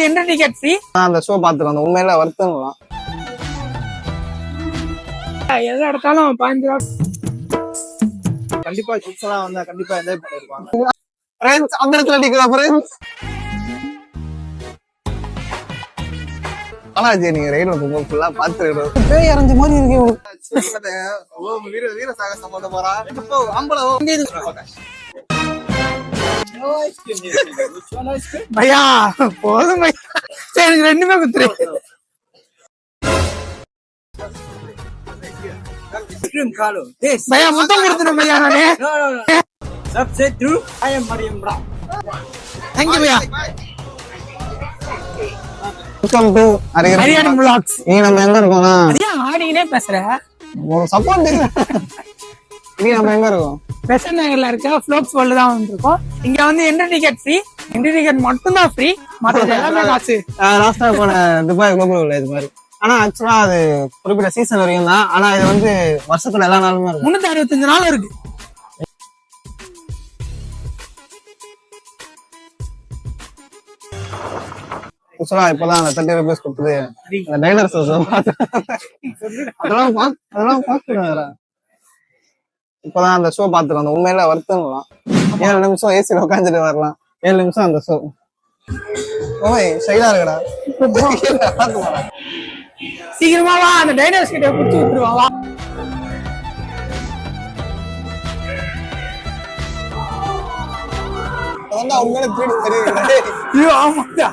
Entry ticket free. அந்த show பாத்துறோம். அந்த உண்மையில வருத்தம்லாம் எதை எடுத்தாலும் 15 ரூபா. கண்டிப்பா கிட்ஸ் எல்லாம் வந்தா கண்டிப்பா என்ஜாய் பண்ணிருப்பாங்க. ஃப்ரெண்ட்ஸ் அந்த இடத்துல அடிக்கிறா ஃப்ரெண்ட்ஸ். ஆனா நீங்க ரைட்ல போகும்போது ஃபுல்லா பாத்துறோம். பேய் இறஞ்ச மாதிரி இருக்கு. வீர வீர சாகசம் பண்ண போறா. இப்போ ஆம்பளை பையா போதும் பையா. சரி எனக்கு ரெண்டுமே குத்துரு. பையா முத்தம் கொடுத்துரும் பையா நானே. सबसे ट्रू आई एम मरियम ब्रा. தேங்க்யூ பையா. Welcome to Haryana vlogs. நீ நம்ம எங்க இருக்கோம்னா அதையா ஆடினே பேசுற ஒரு சப்போர்ட் நீ நம்ம எங்க இருக்கோம் பெசன்ட் நகர்ல இருக்க ஃப்ளோக்ஸ் வேர்ல்ட் தான் வந்திருக்கோம். இங்க வந்து entry ticket free. Entry ticket மட்டும் தான் ஃப்ரீ, மற்றது எல்லாமே காசு. லாஸ்டா போன துபாய் குளோபல் இது மாதிரி. ஆனா ஆக்சுவலா அது குறிப்பிட்ட சீசன் வரைக்கும் தான். ஆனா இது வந்து வருஷத்துல எல்லா நாளுமே இருக்கு. 365 நாள் இருக்கு. ஆக்சுவலா இப்பதான் அந்த 30 rupees கொடுத்தது அந்த டைனர்ஸ் அதெல்லாம் பாக்குறேன். இப்பதான் அந்த ஷோ பாத்துறோம். அந்த உண்மையில வருத்தம்லாம் 7 நிமிஷம் ஏசில உட்காந்துட்டு வரலாம். 7 நிமிஷம் அந்த ஷோ. ஓய் சைடா இருக்கடா. சீக்கிரமா வா, அந்த டைனர்ஸ் கிட்ட குச்சி விட்டுருவா வா. அதான் உண்மையில திருடி தெரியுது. ஐயோ ஆமாடா.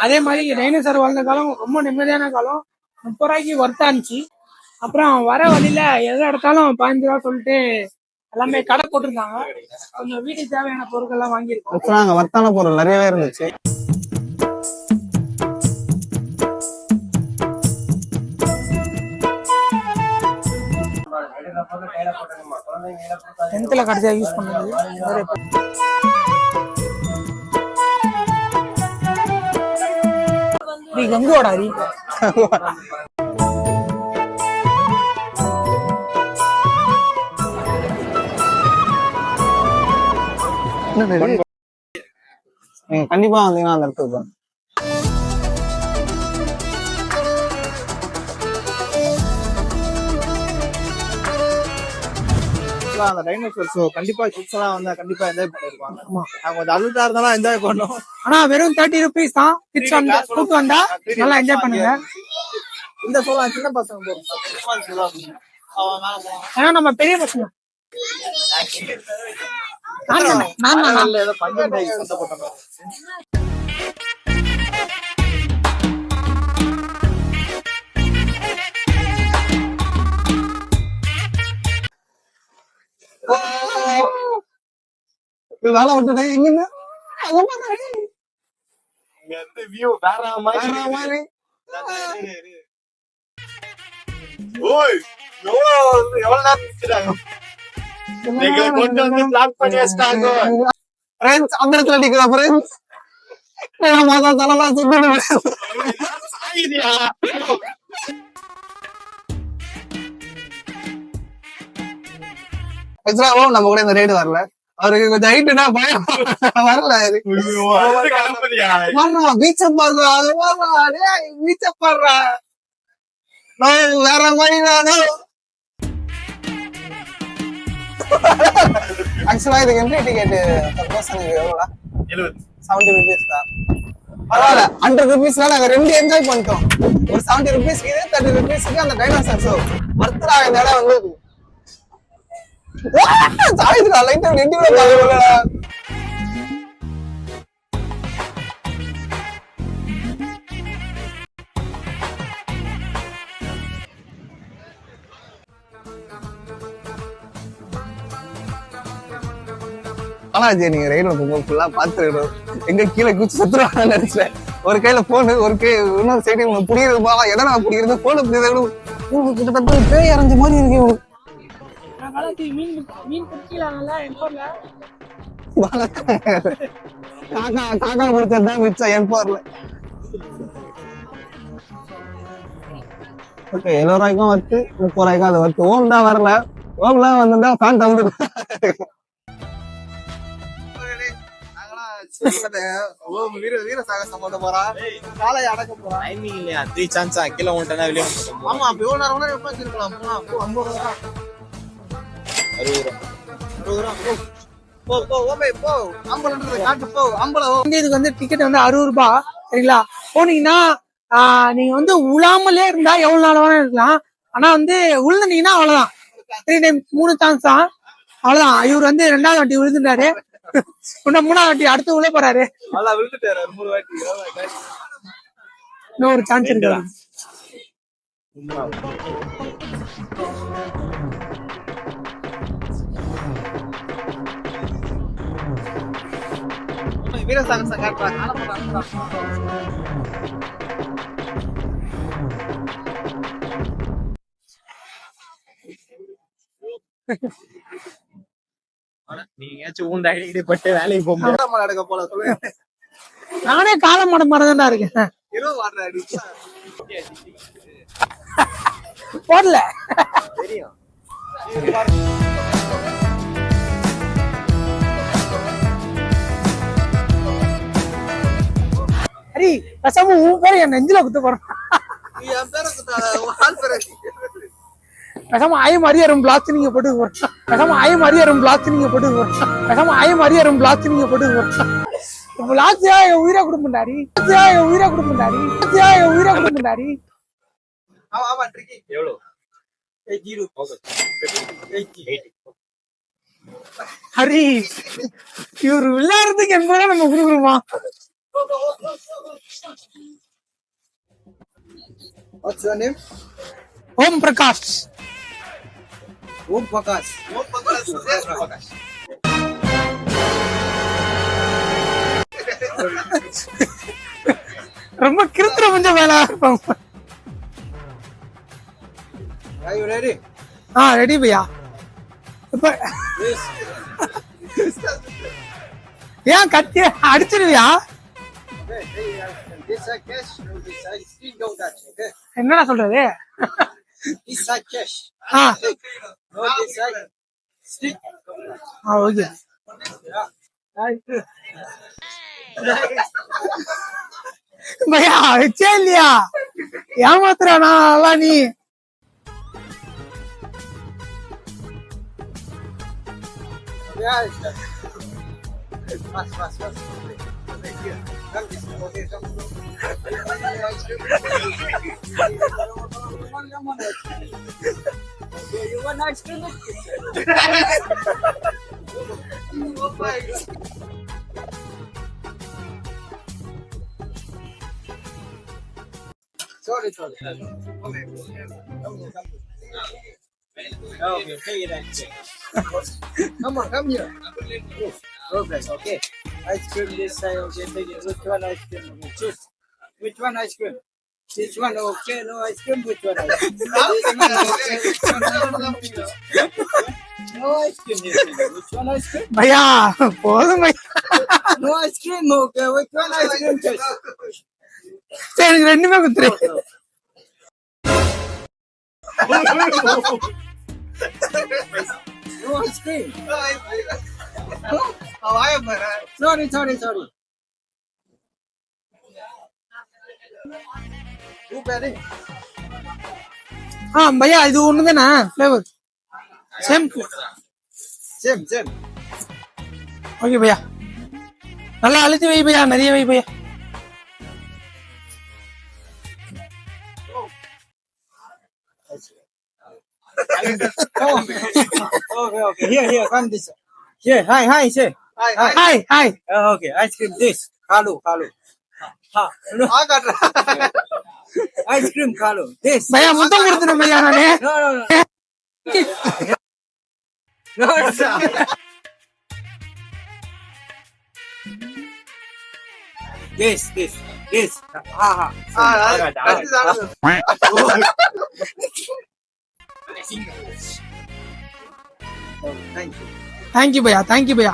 அதே மாதிரி டைனோசர் வாழ்ந்த காலம் ரொம்ப நிம்மதியான காலம். 30 ரூபாய்க்கு ஒர்த்தா இருந்துச்சு. அப்புறம் வர வழியில எதை எடுத்தாலும் 15 ரூபா சொல்லிட்டு எல்லாமே கடை போட்டிருந்தாங்க. கொஞ்சம் வீட்டுக்கு தேவையான பொருட்கள் எல்லாம் வாங்கியிருக்கோம். அங்க வர்த்தான பொருள் நிறையவே இருந்துச்சு. டென்த்ல கடைசியா யூஸ் பண்ணது. கங்குவாடா அரி நீங்க கண்டிப்பா வந்தீங்கன்னா அந்த இடத்துக்கு அந்த டைனோசர் ஷோ கண்டிப்பா கிட்ஸ் எல்லாம் வந்தா கண்டிப்பா என்ஜாய் பண்ணிருப்பாங்க. அவங்க கொஞ்சம் அழுத்தா இருந்தாலும் என்ஜாய் பண்ணும். ஆனா வெறும் 30 rupees தான். கிட்ஸ் வந்தா கூட்டு வந்தா நல்லா என்ஜாய் பண்ணுங்க. இந்த ஷோலாம் சின்ன பசங்க போறோம். ஏன்னா நம்ம பெரிய பசங்க. ஏதோ பஞ்சம் சண்டை போட்டாங்க. வேலை விட்டுட்டேன். எங்க வியூ வேற மாதிரி. ஓய் எவ்வளவு நேரம் நிக்கிறாங்க. நீங்க கொண்டு வந்து பிளாக் பண்ணி வச்சிட்டாங்க. ஃப்ரெண்ட்ஸ் அந்த இடத்துல அடிக்கிறா ஃப்ரெண்ட்ஸ். நான் மாதா தலலாம் சொல்லுவேன். சாயிரியா நம்ம கூட இந்த ரைடு வரல. அவருக்கு கொஞ்சம் ஹைட்டுனா பயம் வரல. பீச்ச பாடுறா அது பாடுறா பீச்ச பாடுறா வேற மாதிரி நானும். ஆக்சுவலா இதுக்கு என்ட்ரி டிக்கெட் எவ்வளோடா? 70 rupees தான். பரவாயில்ல 100 rupeesல நாங்க 2 என்ஜாய் பண்ணிட்டோம். ஒரு 70 rupees 30 rupeesக்கு அந்த டைனோசர் ஷோ வர்த்தரா இந்த இடம் வந்து சாயிதுடா லைட்டா நெட்டில பாருடா. ஆனா நீங்க ரைட்ல போகும்போது ஃபுல்லா பாத்துருக்கணும். எங்க கீழே குச்சி சுத்துறாங்கன்னு நினைச்சேன். ஒரு கையில போனு ஒரு கை இன்னொரு சைடு உங்களுக்கு புடிக்கிறதுமா எதனா புடிக்கிறது போன புடிக்கிறது கிட்டத்தட்ட பேய் இறஞ்ச மாதிரி இருக்கு. காக்கா முடிச்சதுதான் மிச்சம் என் போர்ல. ஓகே 7 ரூபாய்க்கும் வருது 30 ரூபாய்க்கும் அது வருது. ஓம் தான் வரல. ஓம்லாம் வந்திருந்தா ஃபேன் தந்து வீர சாகசம் பண்ண போறா காலையை அடக்க போறா டைமிங் இல்லையா 3 சான்ஸ் கீழே வந்துட்டா வெளியே வந்துட்டோம் ஆமா அப்ப எவ்வளவு நேரம் வேணா உட்காந்துருக்கலாம் 50 ரூபா 60 ரூபா போ போ ஓபே போ அம்பலன்றது காட்டு போ அம்பலம் வந்து இதுக்கு வந்து டிக்கெட் வந்து 60 ரூபாய் சரிங்களா. போனீங்கன்னா நீங்க வந்து உழாமலே இருந்தா எவ்வளவு நாள் வேணா இருக்கலாம். ஆனா வந்து விழுந்துட்டீங்கன்னா அவ்வளவுதான். 3 டைம் 3 சான்ஸ் தான், அவ்வளவுதான். இவர் வந்து 2வது வாட்டி விழுந்துட்டாரு, இன்னும் 3வது வாட்டி அடுத்து விழ போறாரு. நல்லா விழுந்துட்டாரு 3 வாட்டி. இன்னும் ஒரு சான்ஸ் இருக்கு. வீர சாகசம் காட்டுறா நீங்க ஊண்ட ஐடிப்பட்டு வேலைக்கு போகும்போது அடக்க போல சொல்லு நானே காலம் மாட மாதிரிதான் இருக்கேன். இரவு வாடுற போடல தெரியும். ஹரி கசமு உன் பேரு என் நெஞ்சில குத்து போறான். நீ என் பேரை குத்தாத, உன் ஆள் பேரை கசம ஆயம் அரியரும் பிளாஸ்ட் நீங்க போட்டு போறான். கசம ஆயம் அரியரும் பிளாஸ்ட் நீங்க போட்டு போறான். கசம ஆயம் அரியரும் பிளாஸ்ட் நீங்க போட்டு போறான். பிளாஸ்டியா என் உயிரை குடும்பண்டாரி, என் உயிரை குடும்பண்டாரி, என் உயிரை குடும்பண்டாரி. ஆமா ஆமா ட்ரிக்கி எவ்வளவு 80 ஓகே 80 ஹரி இவர் விளையாடுறதுக்கு என்பதை நம்ம கொடுக்குறோமா? What's your name? Om Prakash. Om Prakash. Om Prakash. Yes, Prakash. ரொம்ப கிருத்திர கொஞ்சம் வேலை இருப்பாங்க. Are you ready? ரெடி பையா. இப்ப Yes. ஏன் கத்தி அடிச்சிருவியா? This side cash, this side still don't touch, okay? என்னடா சொல்றது? This side cash. ஆ No, this side stick. Okay. பையா வச்சே இல்லையா? ஏமாத்துறானா நீ? Yeah, it's done. Fast, fast, fast. Here. Come this way. Okay, come. Come on. Okay, you want ice cream? Oh my God. Sorry. Okay. Okay, pay it actually. Come on, come here. Progress, okay. Ice cream this side, okay. Take it. Which one ice cream? Okay, choose. Which one ice cream? This one, okay. No ice cream. Which one ice cream? No ice cream. Which one ice cream? பையா போதும் பையா. No ice cream, okay. Which one ice cream? Choose. சரி எனக்கு ரெண்டுமே குத்துரு. No ice cream. Oh, I am sorry. Who betting? பையா இது ஒண்ணுதானே flavour? Same. Same. Okay பையா. நல்லா அழுத்தி வை பையா, நிறைய வை பையா. Okay. Here, come this. Here, hi, say. Hi. Okay, ice cream this. Kalu. Ha. No. Ice cream Kalu. This. பையா முத்தம் கொடுத்துட்டேன் பையா நானு. No. This. Ha. Thank you. Thank you பையா.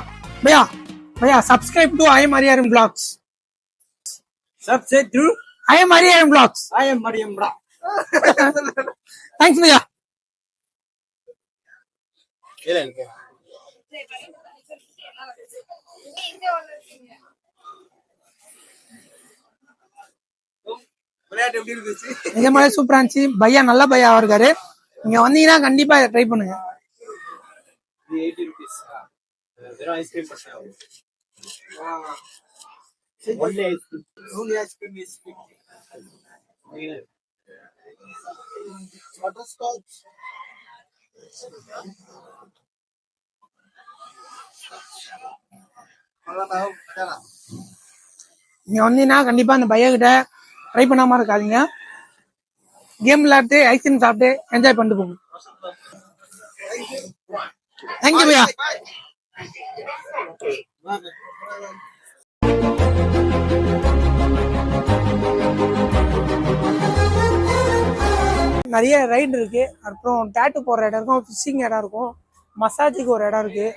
பையா subscribe to I am Hariharan vlogs. Subscribe to I am Hariharan vlogs. I am Mariam Bra. Thanks பையா. விளையாட்டு எப்படி இருந்துச்சு? நிஜமாலே சூப்பரா இருந்துச்சு. பையா நல்ல பையாவா இருக்காரு. நீங்க வந்தீங்கன்னா கண்டிப்பா இதை ட்ரை பண்ணுங்க. இது 80 rupees. வெறும் ice cream only ice cream. Only ice cream is 50. Butterscotch. நீங்க வந்தீங்கன்னா கண்டிப்பா அந்த பையா கிட்ட ட்ரை பண்ணாம இருக்காதீங்க. கேம் விளையாட்டு ஐஸ்கிரீம் சாப்பிட்டு என்ஜாய் பண்ணிட்டு போங்க. தேங்க்யூ பையா. நிறைய ரைடு இருக்கு. அப்புறம் டேட்டு போடுற இடம் இருக்கும், ஃபிஷிங் இடம் இருக்கும், மசாஜுக்கு ஒரு இடம் இருக்கு.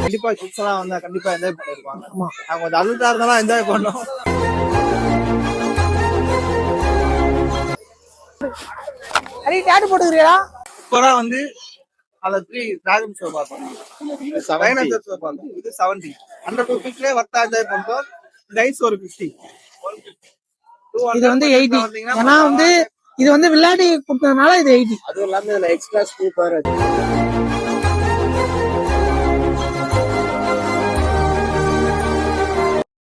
கண்டிப்பா கிட்ஸ் எல்லாம் வந்தா கண்டிப்பா என்ஜாய் பண்ணிருப்பாங்க. ஆமா, அவங்க கொஞ்சம் அழுத்தா இருந்தாலும் என்ஜாய் பண்ணோம். அடி டேட்டு போட்டுக்கிறீங்களா? சூப்பரா வந்து அந்த 3 டிராகன் ஷோ பார்த்தோம். டைனோசர் ஷோ பார்த்தோம். இது 70. 100 rupeesலயே வர்த்தா என்ஜாய் பண்ணோம். இந்த ஐஸ் ஒரு 50. இது வந்து 80. ஏன்னா வந்து இது வந்து விளையாடி கொடுத்ததுனால இது 80. அதுவும் இல்லாம இதுல எக்ஸ்ட்ரா ஸ்கூப் வேற இருக்கு.